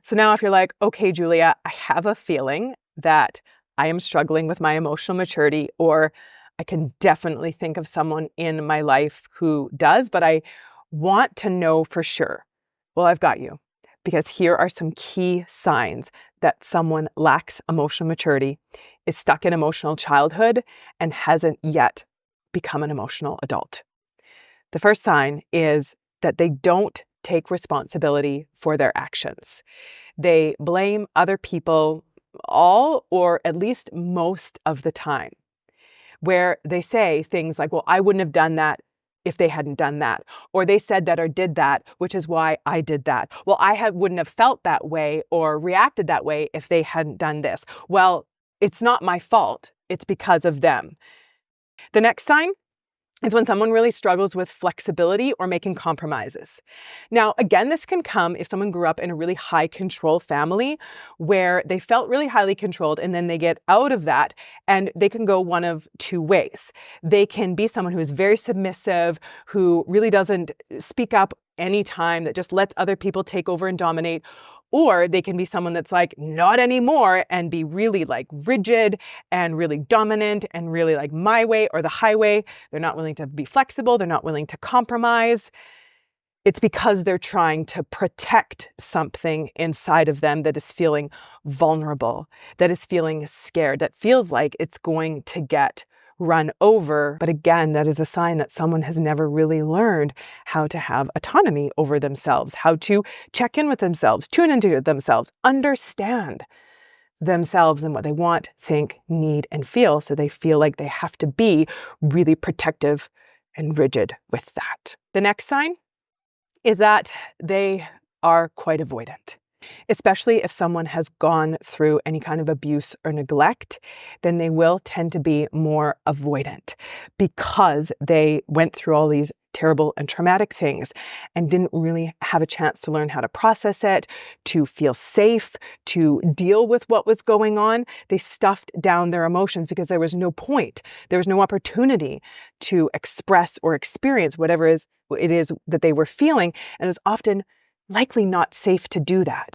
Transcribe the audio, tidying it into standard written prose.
So now if you're like, okay, Julia, I have a feeling that I am struggling with my emotional maturity, or I can definitely think of someone in my life who does, but I want to know for sure. Well, I've got you, because here are some key signs that someone lacks emotional maturity, is stuck in emotional childhood, and hasn't yet become an emotional adult. The first sign is that they don't take responsibility for their actions. They blame other people all or at least most of the time, where they say things like, well, I wouldn't have done that if they hadn't done that. Or they said that or did that, which is why I did that. Well, I wouldn't have felt that way or reacted that way if they hadn't done this. Well, it's not my fault. It's because of them. The next sign is when someone really struggles with flexibility or making compromises. Now, again, this can come if someone grew up in a really high control family where they felt really highly controlled, and then they get out of that, and they can go one of two ways. They can be someone who is very submissive, who really doesn't speak up anytime, that just lets other people take over and dominate. Or they can be someone that's like, not anymore, and be really like rigid and really dominant and really like my way or the highway. They're not willing to be flexible. They're not willing to compromise. It's because they're trying to protect something inside of them that is feeling vulnerable, that is feeling scared, that feels like it's going to get run over. But again, that is a sign that someone has never really learned how to have autonomy over themselves, how to check in with themselves, tune into themselves, understand themselves and what they want, think, need, and feel. So they feel like they have to be really protective and rigid with that. The next sign is that they are quite avoidant. Especially if someone has gone through any kind of abuse or neglect, then they will tend to be more avoidant because they went through all these terrible and traumatic things and didn't really have a chance to learn how to process it, to feel safe, to deal with what was going on. They stuffed down their emotions because there was no point. There was no opportunity to express or experience whatever it is that they were feeling. And it was often likely not safe to do that.